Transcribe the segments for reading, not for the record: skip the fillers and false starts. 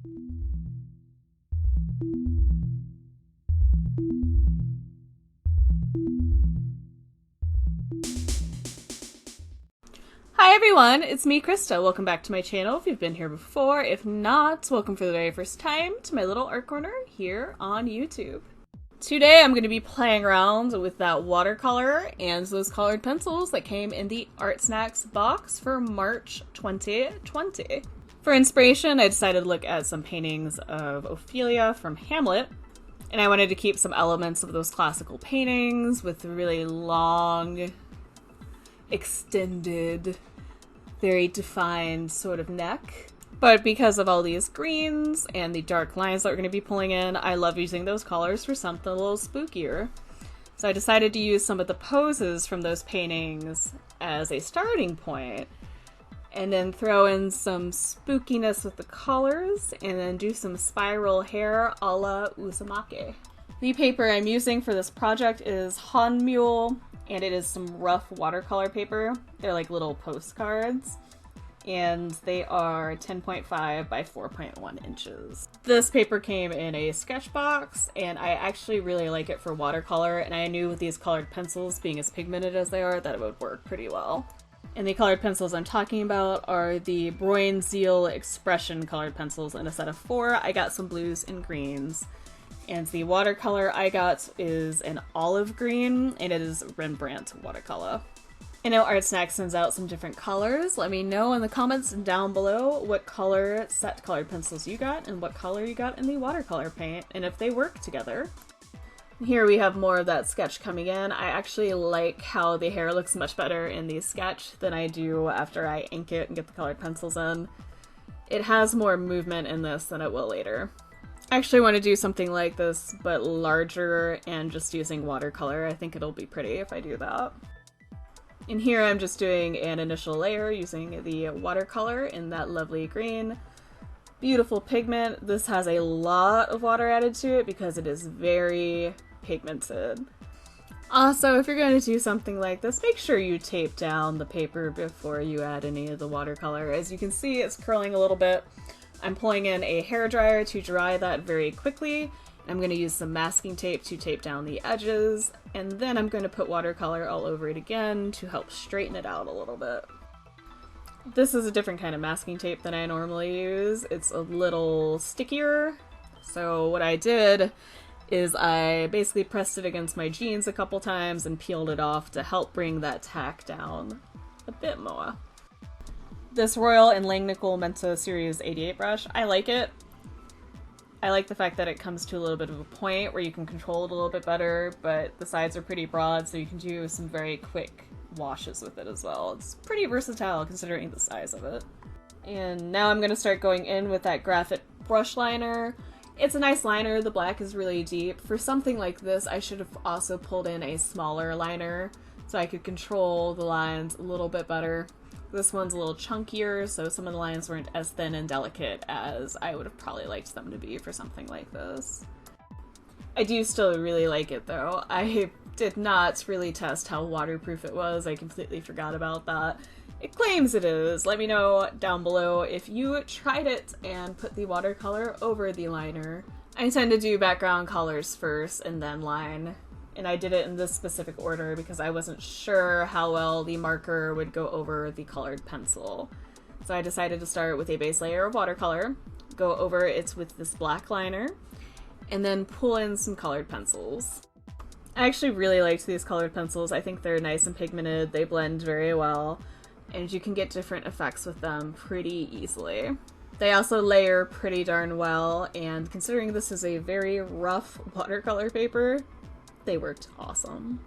Hi everyone, it's me, Krista. Welcome back to my channel if you've been here before. If not, welcome for the very first time to my little art corner here on YouTube. Today I'm going to be playing around with that watercolor and those colored pencils that came in the Artsnacks box for March 2020. For inspiration, I decided to look at some paintings of Ophelia from Hamlet, and I wanted to keep some elements of those classical paintings with really long, extended, very defined sort of neck. But because of all these greens and the dark lines that we're going to be pulling in, I love using those colors for something a little spookier. So I decided to use some of the poses from those paintings as a starting point, and then throw in some spookiness with the colors, and then do some spiral hair a la Uzumaki. The paper I'm using for this project is Bruyneel, and it is some rough watercolor paper. They're like little postcards, and they are 10.5 by 4.1 inches. This paper came in a sketch box, and I actually really like it for watercolor, and I knew with these colored pencils being as pigmented as they are that it would work pretty well. And the colored pencils I'm talking about are the Bruyneel Expression colored pencils in a set of 4. I got some blues and greens. And the watercolor I got is an olive green, and it is Rembrandt watercolor. I know Artsnacks sends out some different colors. Let me know in the comments down below what color set colored pencils you got and what color you got in the watercolor paint, and if they work together. Here we have more of that sketch coming in. I actually like how the hair looks much better in the sketch than I do after I ink it and get the colored pencils in. It has more movement in this than it will later. I actually want to do something like this, but larger and just using watercolor. I think it'll be pretty if I do that. In here I'm just doing an initial layer using the watercolor in that lovely green. Beautiful pigment. This has a lot of water added to it because it is very pigmented. Also, if you're going to do something like this, make sure you tape down the paper before you add any of the watercolor. As you can see, it's curling a little bit. I'm pulling in a hairdryer to dry that very quickly. I'm going to use some masking tape to tape down the edges, and then I'm going to put watercolor all over it again to help straighten it out a little bit. This is a different kind of masking tape than I normally use. It's a little stickier. So what I did is I basically pressed it against my jeans a couple times and peeled it off to help bring that tack down a bit more. This Royal and Langnickel Menta Series 88 brush, I like it. I like the fact that it comes to a little bit of a point where you can control it a little bit better, but the sides are pretty broad, so you can do some very quick washes with it as well. It's pretty versatile considering the size of it. And now I'm going to start going in with that graphic brush liner. It's a nice liner, the black is really deep. For something like this, I should have also pulled in a smaller liner so I could control the lines a little bit better. This one's a little chunkier, so some of the lines weren't as thin and delicate as I would have probably liked them to be for something like this. I do still really like it though. I did not really test how waterproof it was. I completely forgot about that. It claims it is. Let me know down below if you tried it and put the watercolor over the liner. I tend to do background colors first and then line. And I did it in this specific order because I wasn't sure how well the marker would go over the colored pencil. So I decided to start with a base layer of watercolor, go over it with this black liner, and then pull in some colored pencils. I actually really liked these colored pencils. I think they're nice and pigmented, they blend very well, and you can get different effects with them pretty easily. They also layer pretty darn well, and considering this is a very rough watercolor paper, they worked awesome.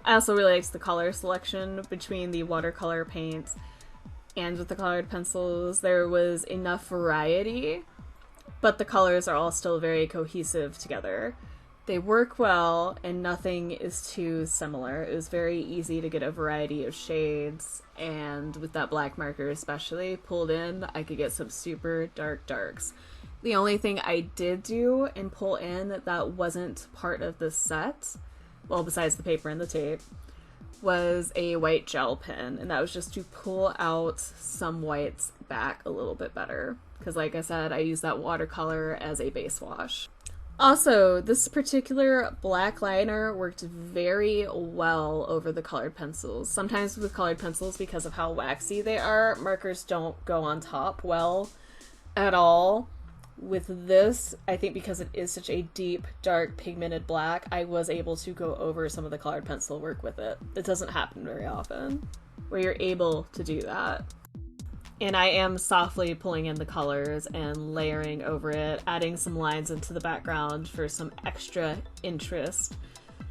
I also really liked the color selection between the watercolor paints and with the colored pencils. There was enough variety, but the colors are all still very cohesive together. They work well and nothing is too similar. It was very easy to get a variety of shades, and with that black marker especially pulled in, I could get some super dark darks. The only thing I did do and pull in that wasn't part of the set, well, besides the paper and the tape, was a white gel pen, and that was just to pull out some whites back a little bit better. because like I said, I use that watercolor as a base wash. Also, this particular black liner worked very well over the colored pencils. Sometimes with colored pencils, because of how waxy they are, markers don't go on top well at all. With this, I think because it is such a deep, dark, pigmented black, I was able to go over some of the colored pencil work with it. It doesn't happen very often, where you're able to do that. And I am softly pulling in the colors and layering over it, adding some lines into the background for some extra interest.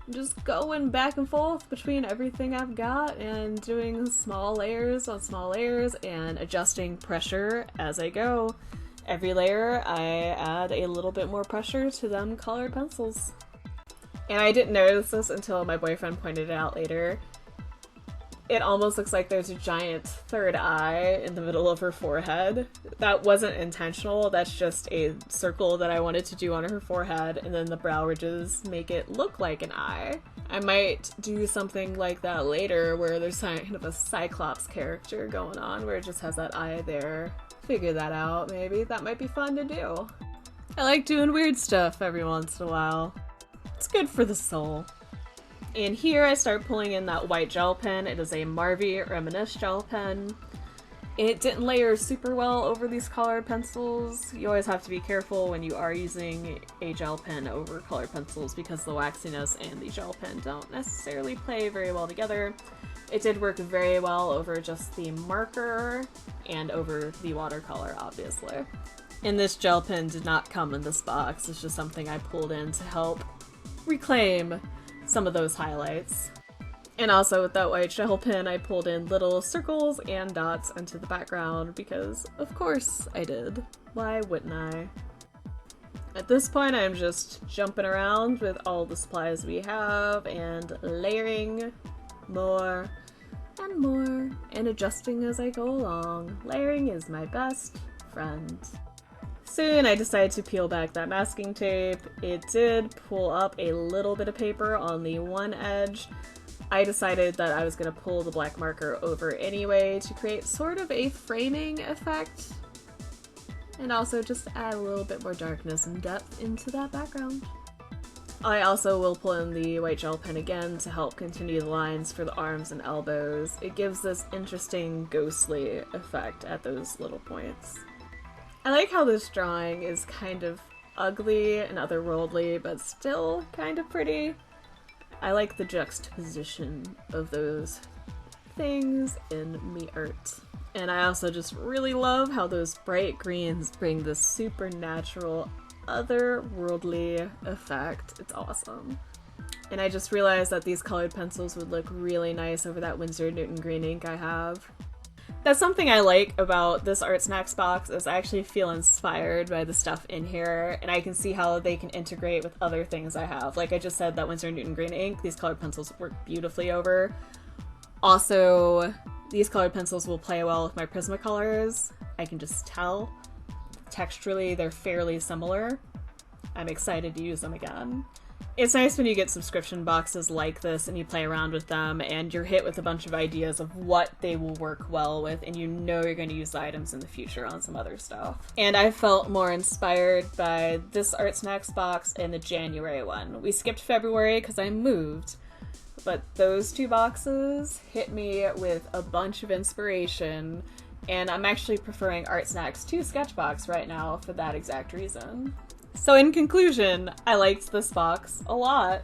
I'm just going back and forth between everything I've got and doing small layers on small layers and adjusting pressure as I go. Every layer, I add a little bit more pressure to them colored pencils. And I didn't notice this until my boyfriend pointed it out later. It almost looks like there's a giant third eye in the middle of her forehead. That wasn't intentional, that's just a circle that I wanted to do on her forehead, and then the brow ridges make it look like an eye. I might do something like that later where there's kind of a Cyclops character going on where it just has that eye there. Figure that out, maybe. That might be fun to do. I like doing weird stuff every once in a while. It's good for the soul. And here I start pulling in that white gel pen. It is a Marvy Reminisce gel pen. It didn't layer super well over these colored pencils. You always have to be careful when you are using a gel pen over colored pencils because the waxiness and the gel pen don't necessarily play very well together. It did work very well over just the marker and over the watercolor, obviously. And this gel pen did not come in this box. It's just something I pulled in to help reclaim some of those highlights. And also with that white gel pen, I pulled in little circles and dots into the background because, of course, I did. Why wouldn't I? At this point, I'm just jumping around with all the supplies we have and layering more and more and adjusting as I go along. Layering is my best friend. Soon I decided to peel back that masking tape. It did pull up a little bit of paper on the one edge. I decided that I was going to pull the black marker over anyway to create sort of a framing effect and also just add a little bit more darkness and depth into that background. I also will pull in the white gel pen again to help continue the lines for the arms and elbows. It gives this interesting ghostly effect at those little points. I like how this drawing is kind of ugly and otherworldly, but still kind of pretty. I like the juxtaposition of those things in me art. And I also just really love how those bright greens bring this supernatural, otherworldly effect. It's awesome. And I just realized that these colored pencils would look really nice over that Winsor Newton green ink I have. That's something I like about this Artsnacks box is I actually feel inspired by the stuff in here, and I can see how they can integrate with other things I have. Like I just said, that Winsor Newton green ink, these colored pencils work beautifully over. Also, these colored pencils will play well with my Prismacolors. I can just tell. Texturally, they're fairly similar. I'm excited to use them again. It's nice when you get subscription boxes like this and you play around with them and you're hit with a bunch of ideas of what they will work well with, and you know you're going to use the items in the future on some other stuff. And I felt more inspired by this Artsnacks box and the January one. We skipped February because I moved, but those two boxes hit me with a bunch of inspiration, and I'm actually preferring Artsnacks to Sketchbox right now for that exact reason. So in conclusion, I liked this box a lot.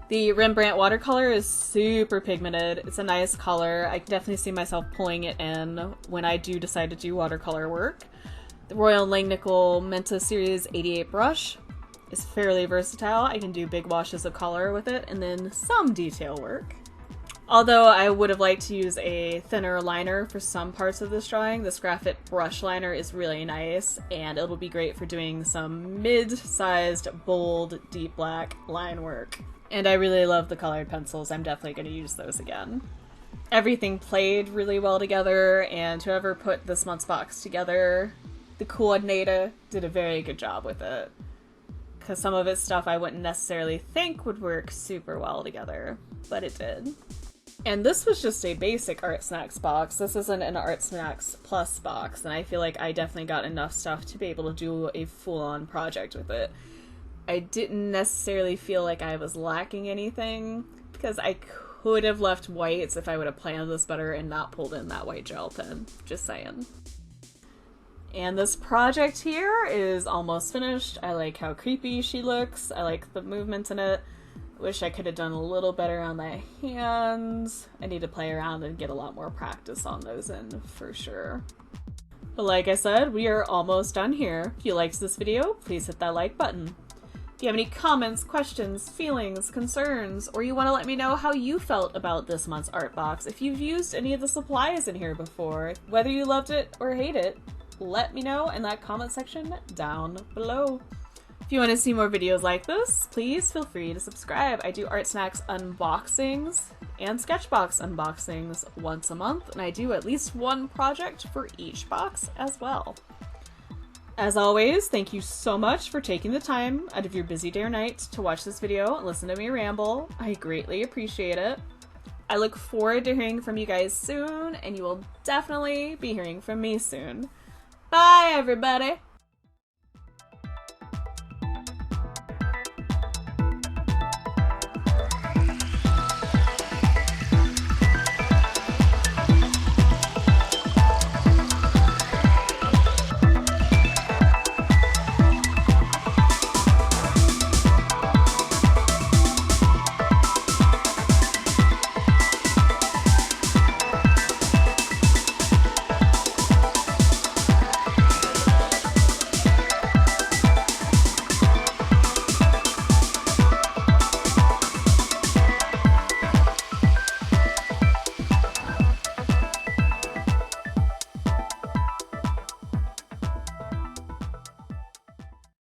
The Rembrandt watercolor is super pigmented. It's a nice color. I can definitely see myself pulling it in when I do decide to do watercolor work. The Royal Langnickel Menta Series 88 brush is fairly versatile. I can do big washes of color with it and then some detail work. Although I would have liked to use a thinner liner for some parts of this drawing, this graphite brush liner is really nice, and it'll be great for doing some mid-sized, bold, deep black line work. And I really love the colored pencils. I'm definitely going to use those again. Everything played really well together, and whoever put this month's box together, the coordinator, did a very good job with it. Because some of it's stuff I wouldn't necessarily think would work super well together, but it did. And this was just a basic Artsnacks box. This isn't an Artsnacks Plus box, and I feel like I definitely got enough stuff to be able to do a full-on project with it. I didn't necessarily feel like I was lacking anything, because I could have left whites if I would have planned this better and not pulled in that white gel pen. Just saying. And this project here is almost finished. I like how creepy she looks. I like the movement in it. Wish I could have done a little better on the hands. I need to play around and get a lot more practice on those in for sure. But like I said, we are almost done here. If you liked this video, please hit that like button. If you have any comments, questions, feelings, concerns, or you want to let me know how you felt about this month's art box, if you've used any of the supplies in here before, whether you loved it or hate it, let me know in that comment section down below. If you want to see more videos like this, please feel free to subscribe. I do Artsnacks unboxings and Sketchbox unboxings once a month, and I do at least one project for each box as well. As always, thank you so much for taking the time out of your busy day or night to watch this video and listen to me ramble. I greatly appreciate it. I look forward to hearing from you guys soon, and you will definitely be hearing from me soon. Bye, everybody!